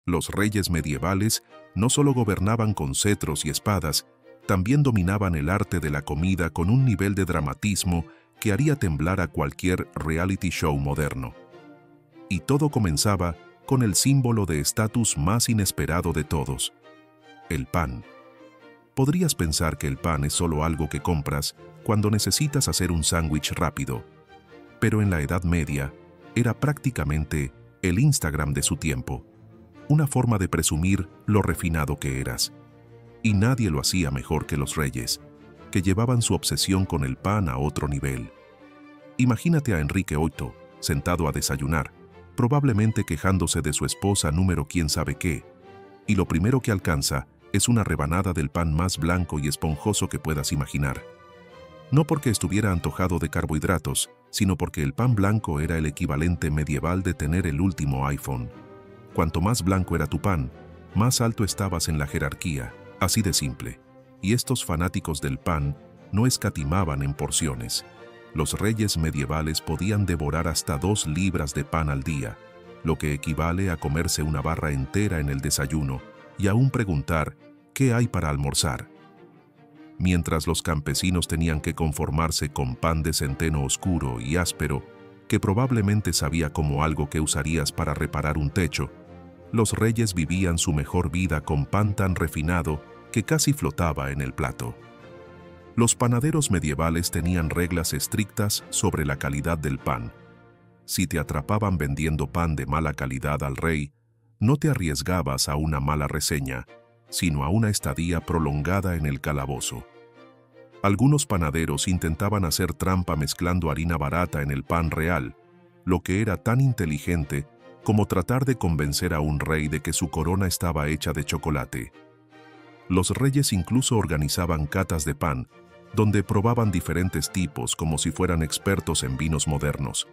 Los reyes medievales no solo gobernaban con cetros y espadas, también dominaban el arte de la comida con un nivel de dramatismo que haría temblar a cualquier reality show moderno. Y todo comenzaba con el símbolo de estatus más inesperado de todos: el pan. Podrías pensar que el pan es solo algo que compras cuando necesitas hacer un sándwich rápido, pero en la Edad Media era prácticamente el Instagram de su tiempo, una forma de presumir lo refinado que eras. Y nadie lo hacía mejor que los reyes, que llevaban su obsesión con el pan a otro nivel. Imagínate a Enrique VIII sentado a desayunar, probablemente quejándose de su esposa número quién sabe qué, y lo primero que alcanza es una rebanada del pan más blanco y esponjoso que puedas imaginar. No porque estuviera antojado de carbohidratos, sino porque el pan blanco era el equivalente medieval de tener el último iPhone. Cuanto más blanco era tu pan, más alto estabas en la jerarquía, así de simple. Y estos fanáticos del pan no escatimaban en porciones. Los reyes medievales podían devorar hasta 2 libras de pan al día, lo que equivale a comerse una barra entera en el desayuno y aún preguntar ¿qué hay para almorzar? Mientras los campesinos tenían que conformarse con pan de centeno oscuro y áspero, que probablemente sabía como algo que usarías para reparar un techo, los reyes vivían su mejor vida con pan tan refinado que casi flotaba en el plato. Los panaderos medievales tenían reglas estrictas sobre la calidad del pan. Si te atrapaban vendiendo pan de mala calidad al rey, no te arriesgabas a una mala reseña, sino a una estadía prolongada en el calabozo. Algunos panaderos intentaban hacer trampa mezclando harina barata en el pan real, lo que era tan inteligente como tratar de convencer a un rey de que su corona estaba hecha de chocolate. Los reyes incluso organizaban catas de pan, donde probaban diferentes tipos como si fueran expertos en vinos modernos.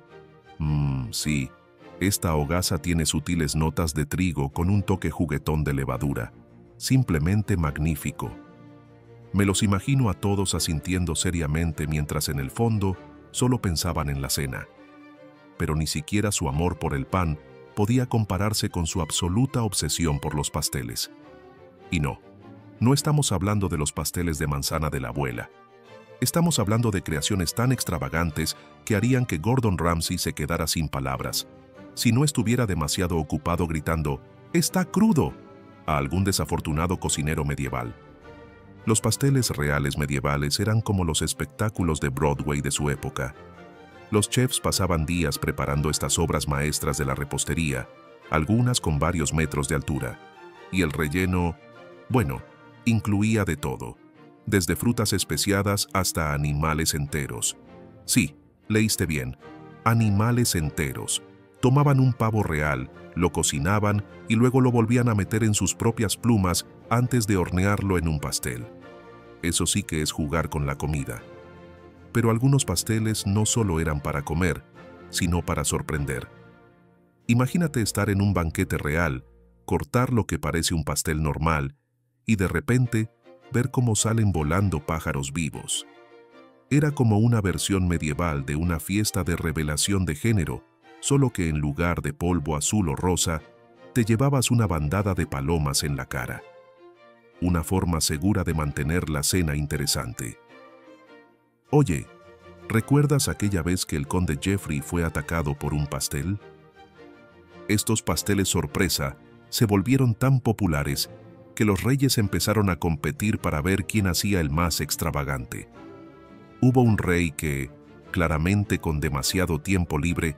Sí, esta hogaza tiene sutiles notas de trigo con un toque juguetón de levadura. Simplemente magnífico. Me los imagino a todos asintiendo seriamente mientras en el fondo solo pensaban en la cena. Pero ni siquiera su amor por el pan podía compararse con su absoluta obsesión por los pasteles. Y no estamos hablando de los pasteles de manzana de la abuela. Estamos hablando de creaciones tan extravagantes que harían que Gordon Ramsay se quedara sin palabras, si no estuviera demasiado ocupado gritando «¡Está crudo!» a algún desafortunado cocinero medieval. Los pasteles reales medievales eran como los espectáculos de Broadway de su época. Los chefs pasaban días preparando estas obras maestras de la repostería, algunas con varios metros de altura. Y el relleno, bueno, incluía de todo, desde frutas especiadas hasta animales enteros. Sí, leíste bien, animales enteros. Tomaban un pavo real, lo cocinaban y luego lo volvían a meter en sus propias plumas antes de hornearlo en un pastel. Eso sí que es jugar con la comida. Pero algunos pasteles no solo eran para comer, sino para sorprender. Imagínate estar en un banquete real, cortar lo que parece un pastel normal y de repente ver cómo salen volando pájaros vivos. Era como una versión medieval de una fiesta de revelación de género, solo que en lugar de polvo azul o rosa, te llevabas una bandada de palomas en la cara. Una forma segura de mantener la cena interesante. Oye, ¿recuerdas aquella vez que el conde Geoffrey fue atacado por un pastel? Estos pasteles sorpresa se volvieron tan populares que los reyes empezaron a competir para ver quién hacía el más extravagante. Hubo un rey que, claramente con demasiado tiempo libre,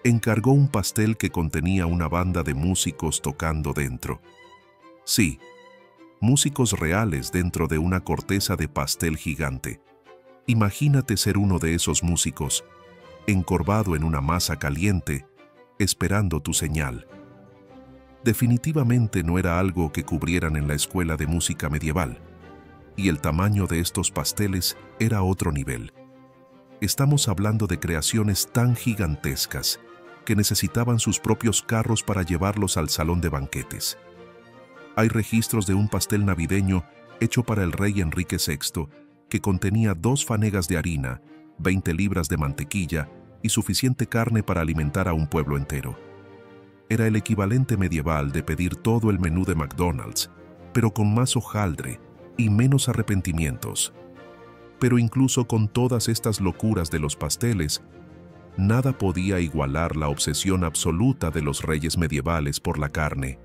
encargó un pastel que contenía una banda de músicos tocando dentro. Sí, músicos reales dentro de una corteza de pastel gigante. Imagínate ser uno de esos músicos, encorvado en una masa caliente, esperando tu señal. Definitivamente no era algo que cubrieran en la escuela de música medieval, y el tamaño de estos pasteles era otro nivel. Estamos hablando de creaciones tan gigantescas que necesitaban sus propios carros para llevarlos al salón de banquetes. Hay registros de un pastel navideño hecho para el rey Enrique VI que contenía 2 fanegas de harina, 20 libras de mantequilla y suficiente carne para alimentar a un pueblo entero. era el equivalente medieval de pedir todo el menú de McDonald's, pero con más hojaldre y menos arrepentimientos. Pero incluso con todas estas locuras de los pasteles, nada podía igualar la obsesión absoluta de los reyes medievales por la carne.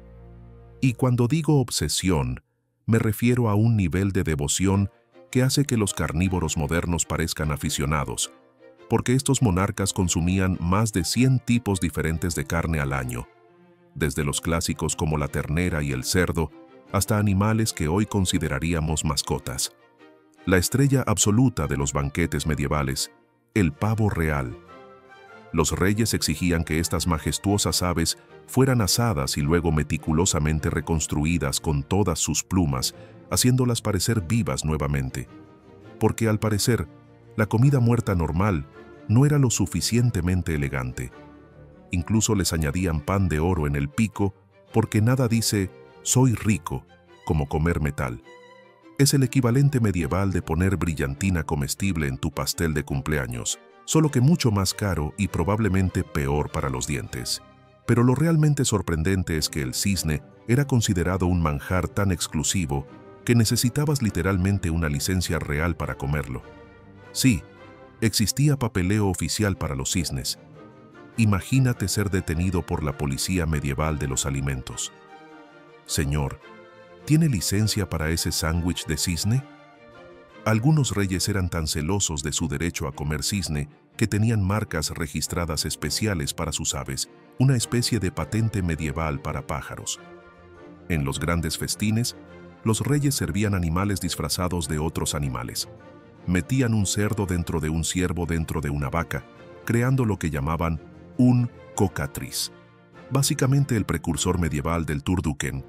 Y cuando digo obsesión, me refiero a un nivel de devoción que hace que los carnívoros modernos parezcan aficionados, porque estos monarcas consumían más de 100 tipos diferentes de carne al año, desde los clásicos como la ternera y el cerdo, hasta animales que hoy consideraríamos mascotas. La estrella absoluta de los banquetes medievales, el pavo real. Los reyes exigían que estas majestuosas aves fueran asadas y luego meticulosamente reconstruidas con todas sus plumas, haciéndolas parecer vivas nuevamente. Porque al parecer, la comida muerta normal no era lo suficientemente elegante. Incluso les añadían pan de oro en el pico, porque nada dice «soy rico» como comer metal. Es el equivalente medieval de poner brillantina comestible en tu pastel de cumpleaños, solo que mucho más caro y probablemente peor para los dientes. Pero lo realmente sorprendente es que el cisne era considerado un manjar tan exclusivo que necesitabas literalmente una licencia real para comerlo. Sí, existía papeleo oficial para los cisnes. Imagínate ser detenido por la policía medieval de los alimentos. Señor, ¿tiene licencia para ese sándwich de cisne? Algunos reyes eran tan celosos de su derecho a comer cisne que tenían marcas registradas especiales para sus aves, una especie de patente medieval para pájaros. En los grandes festines, los reyes servían animales disfrazados de otros animales. Metían un cerdo dentro de un ciervo dentro de una vaca, creando lo que llamaban un cockatrice. Básicamente el precursor medieval del turducken,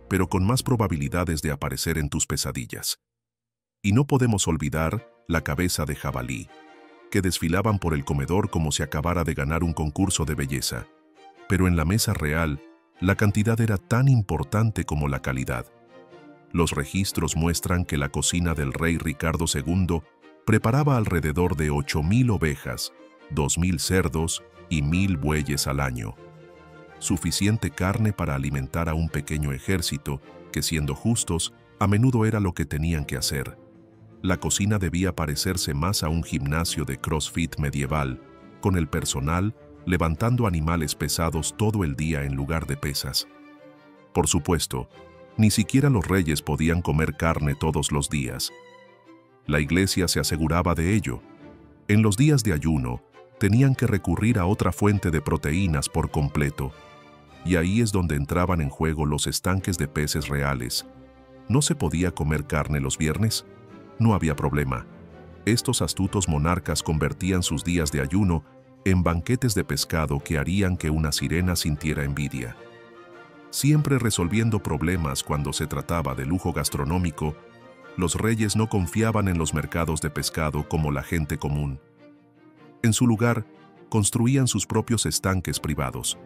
pero con más probabilidades de aparecer en tus pesadillas. Y no podemos olvidar la cabeza de jabalí, que desfilaban por el comedor como si acabara de ganar un concurso de belleza. Pero en la mesa real, la cantidad era tan importante como la calidad. Los registros muestran que la cocina del rey Ricardo II preparaba alrededor de 8.000 ovejas, 2.000 cerdos y 1.000 bueyes al año. Suficiente carne para alimentar a un pequeño ejército que, siendo justos, a menudo era lo que tenían que hacer. La cocina debía parecerse más a un gimnasio de CrossFit medieval, con el personal levantando animales pesados todo el día en lugar de pesas. Por supuesto, ni siquiera los reyes podían comer carne todos los días. La iglesia se aseguraba de ello. En los días de ayuno, tenían que recurrir a otra fuente de proteínas por completo. Y ahí es donde entraban en juego los estanques de peces reales. ¿No se podía comer carne los viernes? No había problema. Estos astutos monarcas convertían sus días de ayuno en banquetes de pescado que harían que una sirena sintiera envidia. Siempre resolviendo problemas cuando se trataba de lujo gastronómico, los reyes no confiaban en los mercados de pescado como la gente común. En su lugar, construían sus propios estanques privados.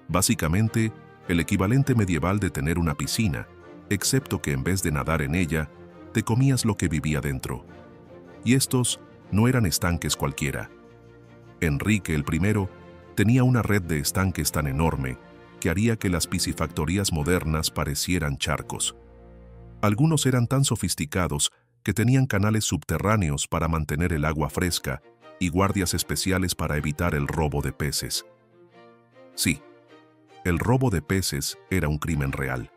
Básicamente, el equivalente medieval de tener una piscina, excepto que en vez de nadar en ella, te comías lo que vivía dentro. Y estos no eran estanques cualquiera. Enrique el I tenía una red de estanques tan enorme que haría que las piscifactorías modernas parecieran charcos. Algunos eran tan sofisticados que tenían canales subterráneos para mantener el agua fresca y guardias especiales para evitar el robo de peces. Sí, el robo de peces era un crimen real.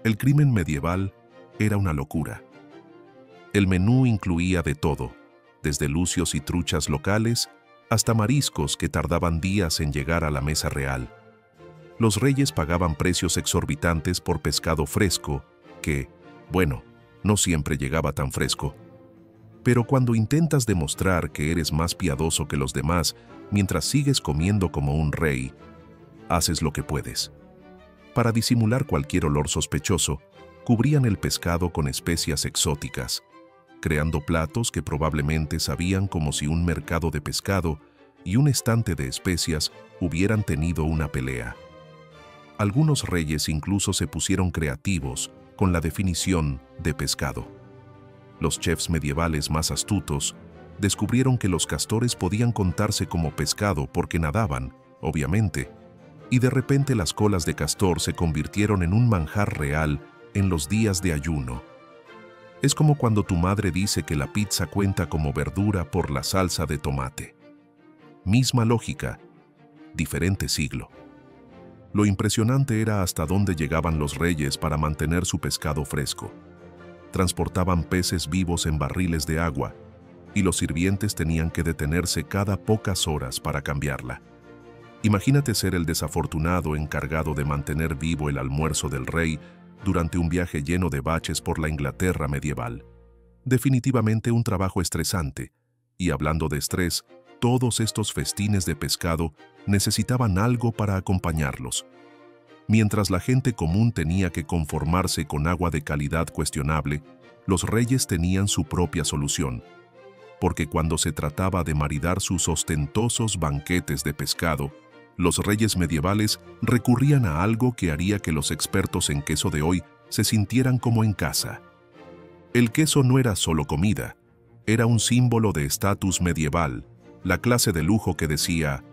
El crimen medieval era una locura. El menú incluía de todo, desde lucios y truchas locales hasta mariscos que tardaban días en llegar a la mesa real. Los reyes pagaban precios exorbitantes por pescado fresco que, bueno, no siempre llegaba tan fresco. Pero cuando intentas demostrar que eres más piadoso que los demás mientras sigues comiendo como un rey, haces lo que puedes. Para disimular cualquier olor sospechoso, cubrían el pescado con especias exóticas, creando platos que probablemente sabían como si un mercado de pescado y un estante de especias hubieran tenido una pelea. Algunos reyes incluso se pusieron creativos con la definición de pescado. Los chefs medievales más astutos descubrieron que los castores podían contarse como pescado porque nadaban, obviamente, y de repente las colas de castor se convirtieron en un manjar real en los días de ayuno. Es como cuando tu madre dice que la pizza cuenta como verdura por la salsa de tomate. Misma lógica, diferente siglo. Lo impresionante era hasta dónde llegaban los reyes para mantener su pescado fresco. Transportaban peces vivos en barriles de agua, y los sirvientes tenían que detenerse cada pocas horas para cambiarla. Imagínate ser el desafortunado encargado de mantener vivo el almuerzo del rey durante un viaje lleno de baches por la Inglaterra medieval. Definitivamente un trabajo estresante, y hablando de estrés, todos estos festines de pescado necesitaban algo para acompañarlos. Mientras la gente común tenía que conformarse con agua de calidad cuestionable, los reyes tenían su propia solución. Porque cuando se trataba de maridar sus ostentosos banquetes de pescado, los reyes medievales recurrían a algo que haría que los expertos en queso de hoy se sintieran como en casa. El queso no era solo comida, era un símbolo de estatus medieval, la clase de lujo que decía: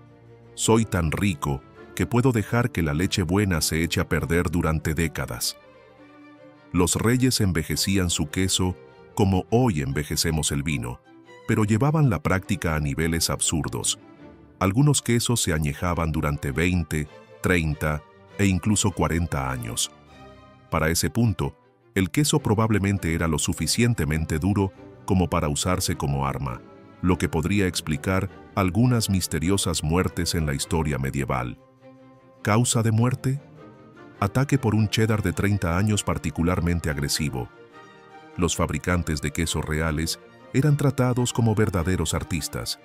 soy tan rico que puedo dejar que la leche buena se eche a perder durante décadas. Los reyes envejecían su queso como hoy envejecemos el vino, pero llevaban la práctica a niveles absurdos. Algunos quesos se añejaban durante 20, 30 e incluso 40 años. Para ese punto, el queso probablemente era lo suficientemente duro como para usarse como arma, lo que podría explicar algunas misteriosas muertes en la historia medieval. ¿Causa de muerte? Ataque por un cheddar de 30 años particularmente agresivo. Los fabricantes de quesos reales eran tratados como verdaderos artistas.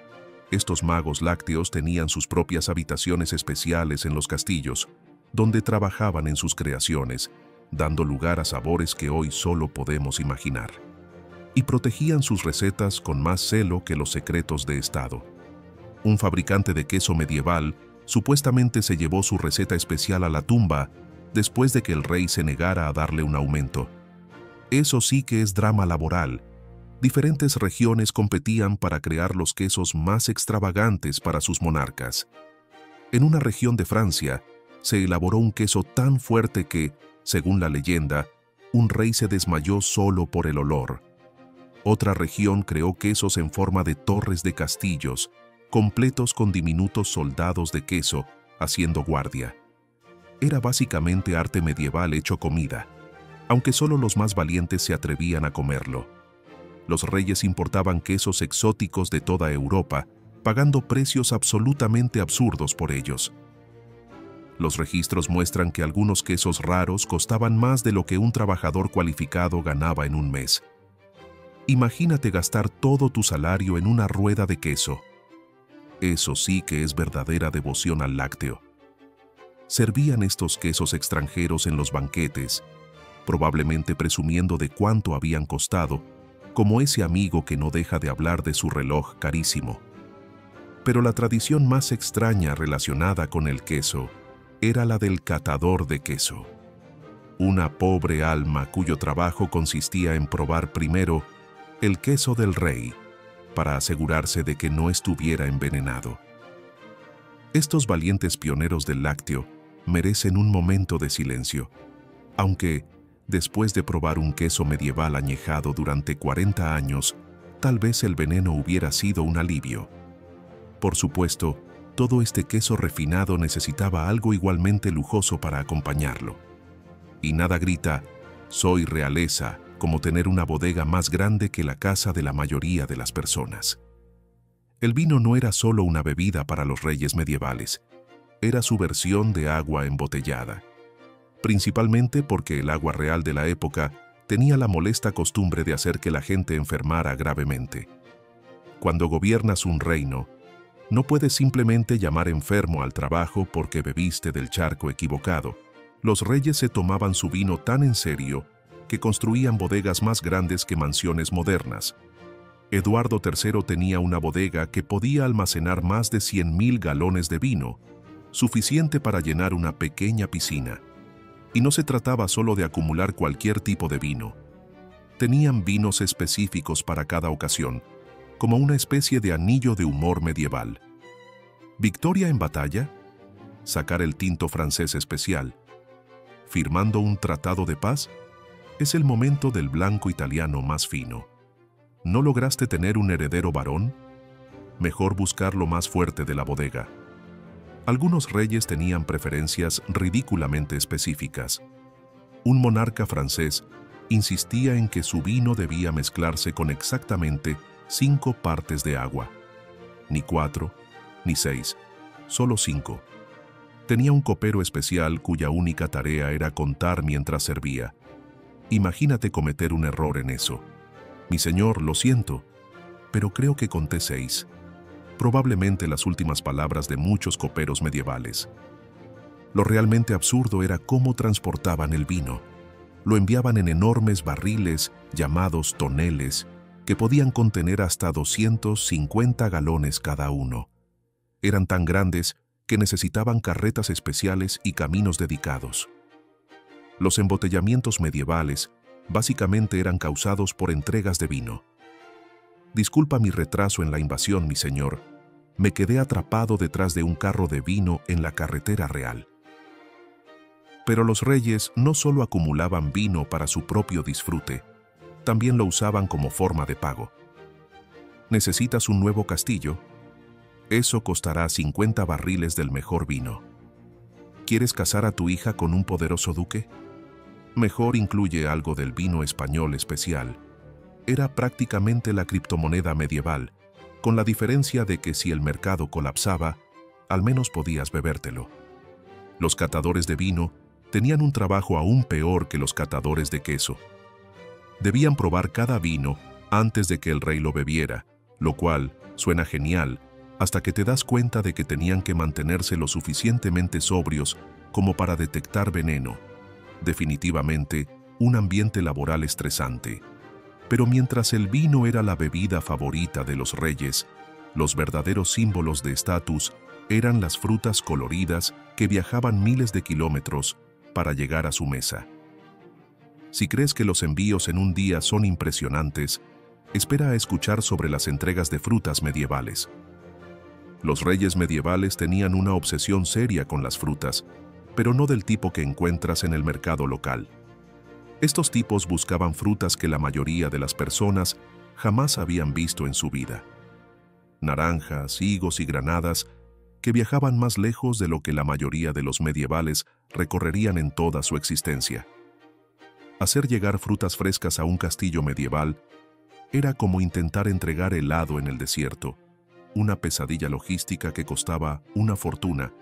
Estos magos lácteos tenían sus propias habitaciones especiales en los castillos, donde trabajaban en sus creaciones, dando lugar a sabores que hoy solo podemos imaginar. Y protegían sus recetas con más celo que los secretos de Estado. Un fabricante de queso medieval supuestamente se llevó su receta especial a la tumba después de que el rey se negara a darle un aumento. Eso sí que es drama laboral. Diferentes regiones competían para crear los quesos más extravagantes para sus monarcas. En una región de Francia, se elaboró un queso tan fuerte que, según la leyenda, un rey se desmayó solo por el olor. Otra región creó quesos en forma de torres de castillos, completos con diminutos soldados de queso, haciendo guardia. Era básicamente arte medieval hecho comida, aunque solo los más valientes se atrevían a comerlo. Los reyes importaban quesos exóticos de toda Europa, pagando precios absolutamente absurdos por ellos. Los registros muestran que algunos quesos raros costaban más de lo que un trabajador cualificado ganaba en un mes. Imagínate gastar todo tu salario en una rueda de queso. Eso sí que es verdadera devoción al lácteo. Servían estos quesos extranjeros en los banquetes, probablemente presumiendo de cuánto habían costado, como ese amigo que no deja de hablar de su reloj carísimo. Pero la tradición más extraña relacionada con el queso era la del catador de queso. Una pobre alma cuyo trabajo consistía en probar primero el queso del rey, para asegurarse de que no estuviera envenenado. Estos valientes pioneros del lácteo merecen un momento de silencio, aunque, después de probar un queso medieval añejado durante 40 años, tal vez el veneno hubiera sido un alivio. Por supuesto, todo este queso refinado necesitaba algo igualmente lujoso para acompañarlo. Y nada grita, soy realeza, como tener una bodega más grande que la casa de la mayoría de las personas. El vino no era solo una bebida para los reyes medievales, era su versión de agua embotellada. Principalmente porque el agua real de la época tenía la molesta costumbre de hacer que la gente enfermara gravemente. Cuando gobiernas un reino, no puedes simplemente llamar enfermo al trabajo porque bebiste del charco equivocado. Los reyes se tomaban su vino tan en serio que construían bodegas más grandes que mansiones modernas. Eduardo III tenía una bodega que podía almacenar más de 100.000 galones de vino, suficiente para llenar una pequeña piscina. Y no se trataba solo de acumular cualquier tipo de vino. Tenían vinos específicos para cada ocasión, como una especie de anillo de humor medieval. ¿Victoria en batalla? sacar el tinto francés especial. Firmando un tratado de paz, es el momento del blanco italiano más fino. ¿No lograste tener un heredero varón? Mejor buscar lo más fuerte de la bodega. Algunos reyes tenían preferencias ridículamente específicas. Un monarca francés insistía en que su vino debía mezclarse con exactamente 5 partes de agua. Ni 4, ni 6, solo 5. Tenía un copero especial cuya única tarea era contar mientras servía. Imagínate cometer un error en eso. Mi señor, lo siento, pero creo que conté 6. Probablemente las últimas palabras de muchos coperos medievales. Lo realmente absurdo era cómo transportaban el vino. Lo enviaban en enormes barriles llamados toneles, que podían contener hasta 250 galones cada uno. Eran tan grandes que necesitaban carretas especiales y caminos dedicados. Los embotellamientos medievales básicamente eran causados por entregas de vino. Disculpa mi retraso en la invasión, mi señor. Me quedé atrapado detrás de un carro de vino en la carretera real. Pero los reyes no solo acumulaban vino para su propio disfrute, también lo usaban como forma de pago. ¿Necesitas un nuevo castillo? Eso costará 50 barriles del mejor vino. ¿Quieres casar a tu hija con un poderoso duque? Mejor incluye algo del vino español especial. Era prácticamente la criptomoneda medieval, con la diferencia de que si el mercado colapsaba, al menos podías bebértelo. Los catadores de vino tenían un trabajo aún peor que los catadores de queso. Debían probar cada vino antes de que el rey lo bebiera, lo cual suena genial, hasta que te das cuenta de que tenían que mantenerse lo suficientemente sobrios como para detectar veneno. Definitivamente, un ambiente laboral estresante. Pero mientras el vino era la bebida favorita de los reyes, los verdaderos símbolos de estatus eran las frutas coloridas que viajaban miles de kilómetros para llegar a su mesa. Si crees que los envíos en un día son impresionantes, espera a escuchar sobre las entregas de frutas medievales. Los reyes medievales tenían una obsesión seria con las frutas, pero no del tipo que encuentras en el mercado local. Estos tipos buscaban frutas que la mayoría de las personas jamás habían visto en su vida. Naranjas, higos y granadas que viajaban más lejos de lo que la mayoría de los medievales recorrerían en toda su existencia. Hacer llegar frutas frescas a un castillo medieval era como intentar entregar helado en el desierto, una pesadilla logística que costaba una fortuna,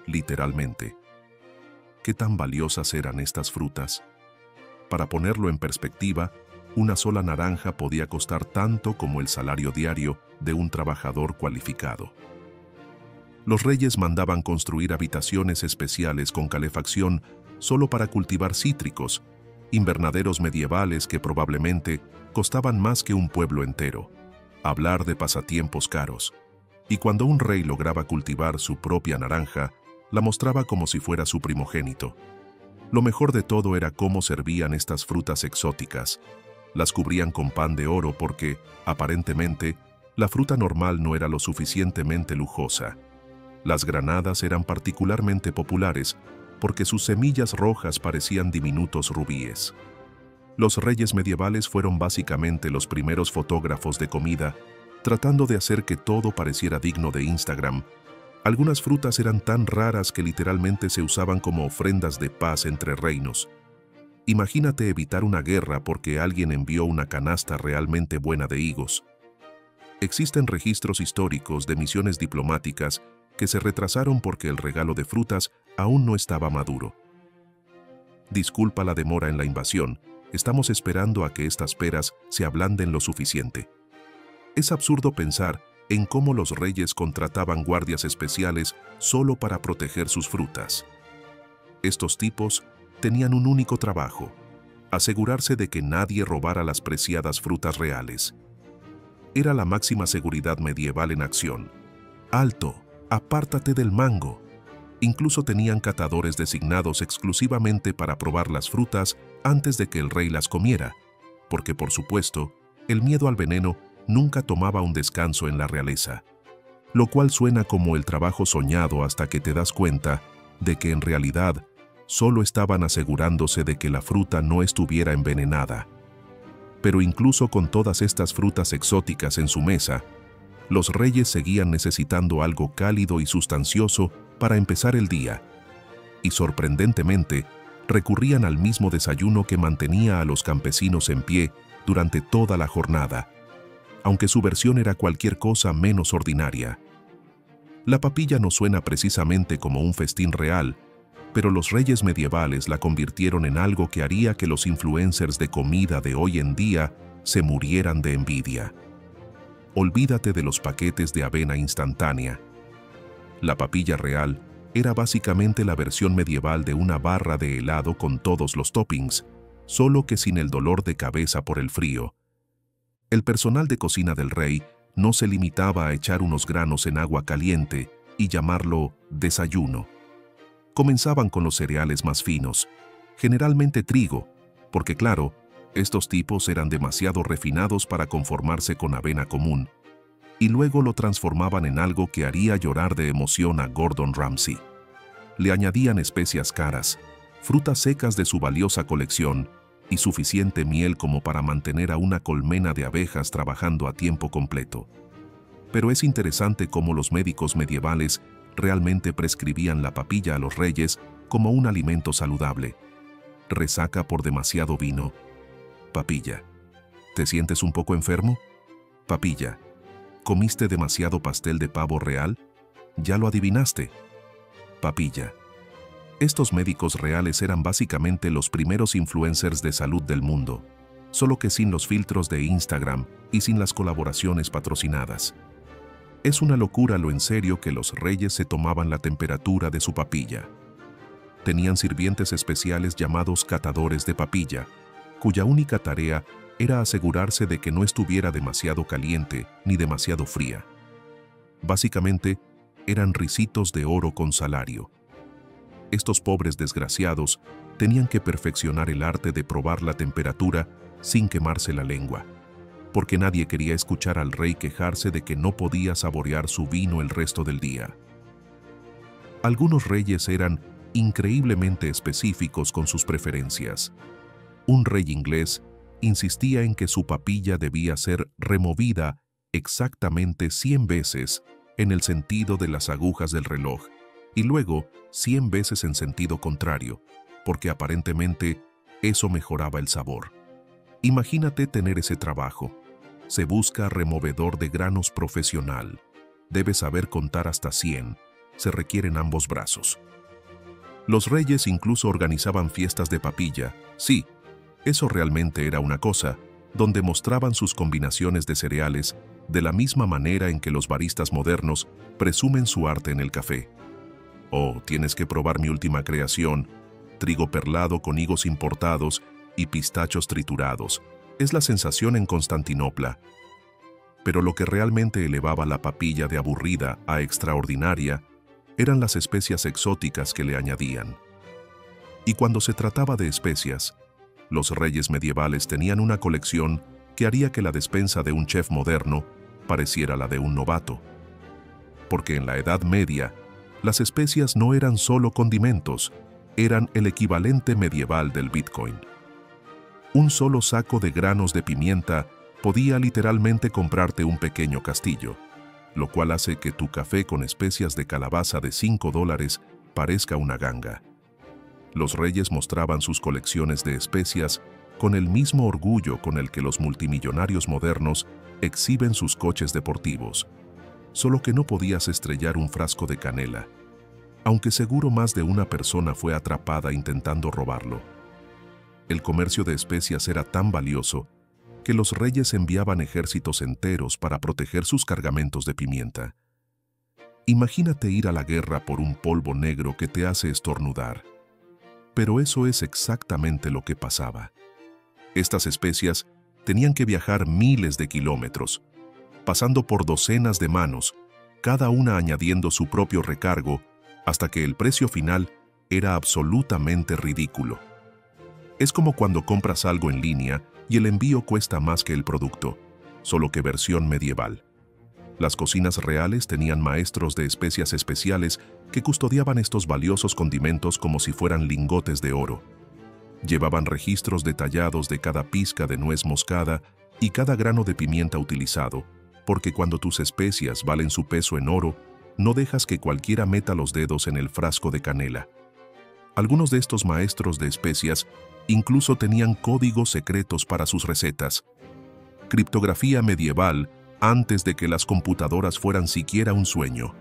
literalmente. ¿Qué tan valiosas eran estas frutas? Para ponerlo en perspectiva, una sola naranja podía costar tanto como el salario diario de un trabajador cualificado. Los reyes mandaban construir habitaciones especiales con calefacción solo para cultivar cítricos, invernaderos medievales que probablemente costaban más que un pueblo entero. Hablar de pasatiempos caros. Y cuando un rey lograba cultivar su propia naranja, la mostraba como si fuera su primogénito. Lo mejor de todo era cómo servían estas frutas exóticas. Las cubrían con pan de oro porque, aparentemente, la fruta normal no era lo suficientemente lujosa. Las granadas eran particularmente populares porque sus semillas rojas parecían diminutos rubíes. Los reyes medievales fueron básicamente los primeros fotógrafos de comida, tratando de hacer que todo pareciera digno de Instagram. Algunas frutas eran tan raras que literalmente se usaban como ofrendas de paz entre reinos. Imagínate evitar una guerra porque alguien envió una canasta realmente buena de higos. Existen registros históricos de misiones diplomáticas que se retrasaron porque el regalo de frutas aún no estaba maduro. Disculpa la demora en la invasión, estamos esperando a que estas peras se ablanden lo suficiente. Es absurdo pensar en cómo los reyes contrataban guardias especiales solo para proteger sus frutas. Estos tipos tenían un único trabajo: asegurarse de que nadie robara las preciadas frutas reales. Era la máxima seguridad medieval en acción. ¡Alto! ¡Apártate del mango! Incluso tenían catadores designados exclusivamente para probar las frutas antes de que el rey las comiera, porque por supuesto, el miedo al veneno nunca tomaba un descanso en la realeza. Lo cual suena como el trabajo soñado hasta que te das cuenta de que en realidad solo estaban asegurándose de que la fruta no estuviera envenenada. Pero incluso con todas estas frutas exóticas en su mesa, los reyes seguían necesitando algo cálido y sustancioso para empezar el día, y sorprendentemente recurrían al mismo desayuno que mantenía a los campesinos en pie durante toda la jornada, aunque su versión era cualquier cosa menos ordinaria. La papilla no suena precisamente como un festín real, pero los reyes medievales la convirtieron en algo que haría que los influencers de comida de hoy en día se murieran de envidia. Olvídate de los paquetes de avena instantánea. La papilla real era básicamente la versión medieval de una barra de helado con todos los toppings, solo que sin el dolor de cabeza por el frío. El personal de cocina del rey no se limitaba a echar unos granos en agua caliente y llamarlo desayuno. Comenzaban con los cereales más finos, generalmente trigo, porque claro, estos tipos eran demasiado refinados para conformarse con avena común, y luego lo transformaban en algo que haría llorar de emoción a Gordon Ramsay. Le añadían especias caras, frutas secas de su valiosa colección y suficiente miel como para mantener a una colmena de abejas trabajando a tiempo completo. Pero es interesante cómo los médicos medievales realmente prescribían la papilla a los reyes como un alimento saludable. Resaca por demasiado vino. Papilla. ¿Te sientes un poco enfermo? Papilla. ¿Comiste demasiado pastel de pavo real? Ya lo adivinaste. Papilla. Estos médicos reales eran básicamente los primeros influencers de salud del mundo, solo que sin los filtros de Instagram y sin las colaboraciones patrocinadas. Es una locura lo en serio que los reyes se tomaban la temperatura de su papilla. Tenían sirvientes especiales llamados catadores de papilla, cuya única tarea era asegurarse de que no estuviera demasiado caliente ni demasiado fría. Básicamente, eran ricitos de oro con salario. Estos pobres desgraciados tenían que perfeccionar el arte de probar la temperatura sin quemarse la lengua, porque nadie quería escuchar al rey quejarse de que no podía saborear su vino el resto del día. Algunos reyes eran increíblemente específicos con sus preferencias. Un rey inglés insistía en que su papilla debía ser removida exactamente 100 veces en el sentido de las agujas del reloj y luego 100 veces en sentido contrario, porque aparentemente eso mejoraba el sabor. Imagínate tener ese trabajo. Se busca removedor de granos profesional. Debe saber contar hasta 100. Se requieren ambos brazos. Los reyes incluso organizaban fiestas de papilla. Sí, eso realmente era una cosa, donde mostraban sus combinaciones de cereales de la misma manera en que los baristas modernos presumen su arte en el café. Oh, tienes que probar mi última creación, trigo perlado con higos importados y pistachos triturados. Es la sensación en Constantinopla. Pero lo que realmente elevaba la papilla de aburrida a extraordinaria eran las especias exóticas que le añadían. Y cuando se trataba de especias, los reyes medievales tenían una colección que haría que la despensa de un chef moderno pareciera la de un novato. Porque en la Edad Media, las especias no eran solo condimentos, eran el equivalente medieval del Bitcoin. Un solo saco de granos de pimienta podía literalmente comprarte un pequeño castillo, lo cual hace que tu café con especias de calabaza de $5 parezca una ganga. Los reyes mostraban sus colecciones de especias con el mismo orgullo con el que los multimillonarios modernos exhiben sus coches deportivos, solo que no podías estrellar un frasco de canela, aunque seguro más de una persona fue atrapada intentando robarlo. El comercio de especias era tan valioso que los reyes enviaban ejércitos enteros para proteger sus cargamentos de pimienta. Imagínate ir a la guerra por un polvo negro que te hace estornudar. Pero eso es exactamente lo que pasaba. Estas especias tenían que viajar miles de kilómetros, pasando por docenas de manos, cada una añadiendo su propio recargo, hasta que el precio final era absolutamente ridículo. Es como cuando compras algo en línea y el envío cuesta más que el producto, solo que versión medieval. Las cocinas reales tenían maestros de especias especiales que custodiaban estos valiosos condimentos como si fueran lingotes de oro. Llevaban registros detallados de cada pizca de nuez moscada y cada grano de pimienta utilizado, porque cuando tus especias valen su peso en oro, no dejas que cualquiera meta los dedos en el frasco de canela. Algunos de estos maestros de especias incluso tenían códigos secretos para sus recetas. Criptografía medieval antes de que las computadoras fueran siquiera un sueño.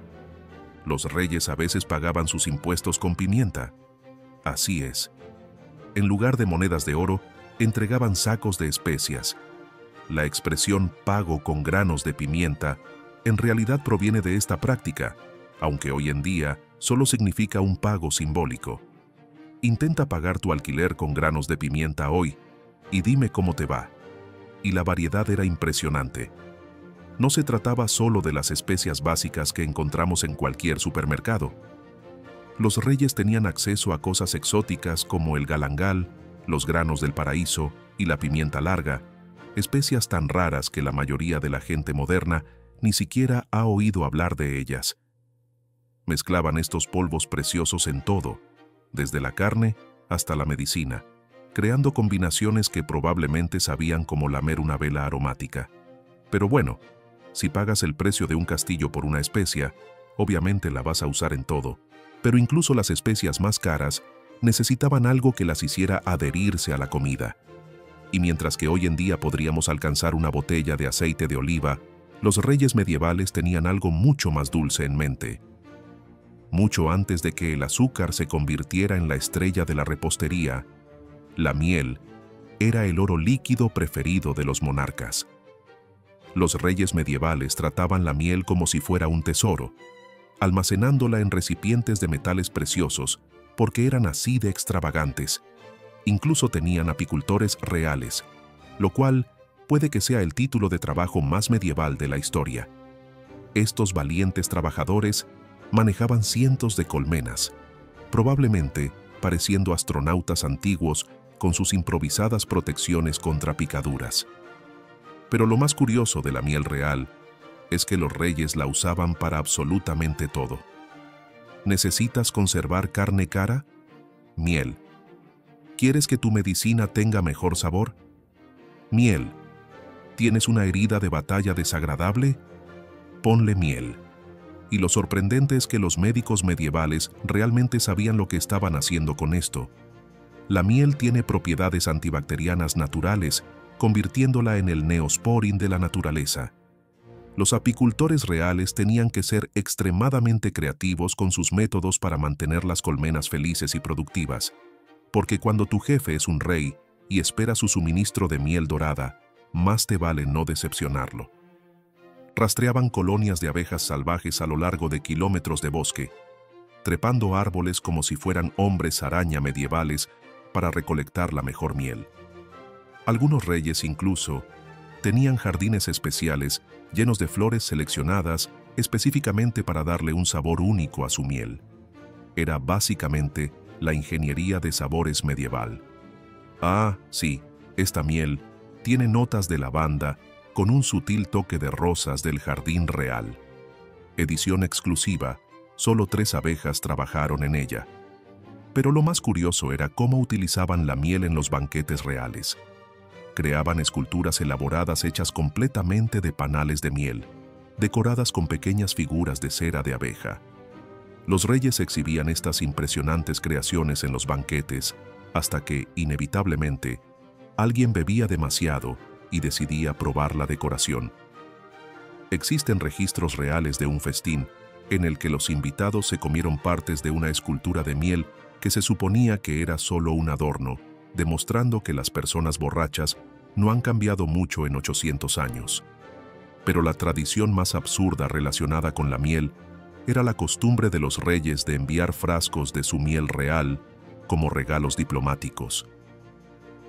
Los reyes a veces pagaban sus impuestos con pimienta. Así es. En lugar de monedas de oro, entregaban sacos de especias. La expresión pago con granos de pimienta en realidad proviene de esta práctica, aunque hoy en día solo significa un pago simbólico. Intenta pagar tu alquiler con granos de pimienta hoy y dime cómo te va. Y la variedad era impresionante. No se trataba solo de las especias básicas que encontramos en cualquier supermercado. Los reyes tenían acceso a cosas exóticas como el galangal, los granos del paraíso y la pimienta larga, especias tan raras que la mayoría de la gente moderna ni siquiera ha oído hablar de ellas. Mezclaban estos polvos preciosos en todo, desde la carne hasta la medicina, creando combinaciones que probablemente sabían como lamer una vela aromática. Pero bueno, si pagas el precio de un castillo por una especia, obviamente la vas a usar en todo. Pero incluso las especias más caras necesitaban algo que las hiciera adherirse a la comida. Y mientras que hoy en día podríamos alcanzar una botella de aceite de oliva, los reyes medievales tenían algo mucho más dulce en mente. Mucho antes de que el azúcar se convirtiera en la estrella de la repostería, la miel era el oro líquido preferido de los monarcas. Los reyes medievales trataban la miel como si fuera un tesoro, almacenándola en recipientes de metales preciosos porque eran así de extravagantes. Incluso tenían apicultores reales, lo cual puede que sea el título de trabajo más medieval de la historia. Estos valientes trabajadores manejaban cientos de colmenas, probablemente pareciendo astronautas antiguos con sus improvisadas protecciones contra picaduras. Pero lo más curioso de la miel real es que los reyes la usaban para absolutamente todo. ¿Necesitas conservar carne cara? Miel. ¿Quieres que tu medicina tenga mejor sabor? Miel. ¿Tienes una herida de batalla desagradable? Ponle miel. Y lo sorprendente es que los médicos medievales realmente sabían lo que estaban haciendo con esto. La miel tiene propiedades antibacterianas naturales, convirtiéndola en el neosporin de la naturaleza. Los apicultores reales tenían que ser extremadamente creativos con sus métodos para mantener las colmenas felices y productivas, porque cuando tu jefe es un rey y espera su suministro de miel dorada, más te vale no decepcionarlo. Rastreaban colonias de abejas salvajes a lo largo de kilómetros de bosque, trepando árboles como si fueran hombres araña medievales para recolectar la mejor miel. Algunos reyes incluso tenían jardines especiales llenos de flores seleccionadas específicamente para darle un sabor único a su miel. Era básicamente la ingeniería de sabores medieval. Ah, sí, esta miel tiene notas de lavanda con un sutil toque de rosas del jardín real. Edición exclusiva, solo 3 abejas trabajaron en ella. Pero lo más curioso era cómo utilizaban la miel en los banquetes reales. Creaban esculturas elaboradas hechas completamente de panales de miel, decoradas con pequeñas figuras de cera de abeja. Los reyes exhibían estas impresionantes creaciones en los banquetes, hasta que, inevitablemente, alguien bebía demasiado y decidía probar la decoración. Existen registros reales de un festín en el que los invitados se comieron partes de una escultura de miel que se suponía que era solo un adorno, demostrando que las personas borrachas no han cambiado mucho en 800 años. Pero la tradición más absurda relacionada con la miel era la costumbre de los reyes de enviar frascos de su miel real como regalos diplomáticos.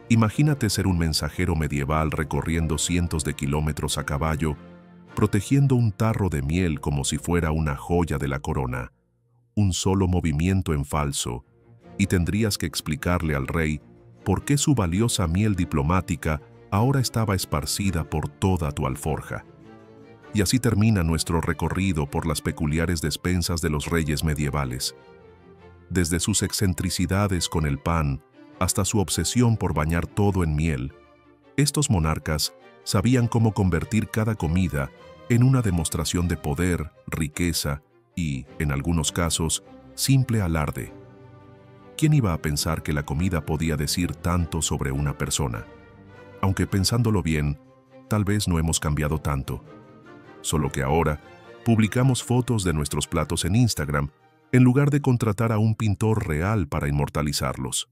Imagínate ser un mensajero medieval recorriendo cientos de kilómetros a caballo, protegiendo un tarro de miel como si fuera una joya de la corona. Un solo movimiento en falso, y tendrías que explicarle al rey por qué su valiosa miel diplomática ahora estaba esparcida por toda tu alforja. Y así termina nuestro recorrido por las peculiares despensas de los reyes medievales. Desde sus excentricidades con el pan hasta su obsesión por bañar todo en miel, estos monarcas sabían cómo convertir cada comida en una demostración de poder, riqueza y, en algunos casos, simple alarde. ¿Quién iba a pensar que la comida podía decir tanto sobre una persona? Aunque pensándolo bien, tal vez no hemos cambiado tanto. Solo que ahora publicamos fotos de nuestros platos en Instagram en lugar de contratar a un pintor real para inmortalizarlos.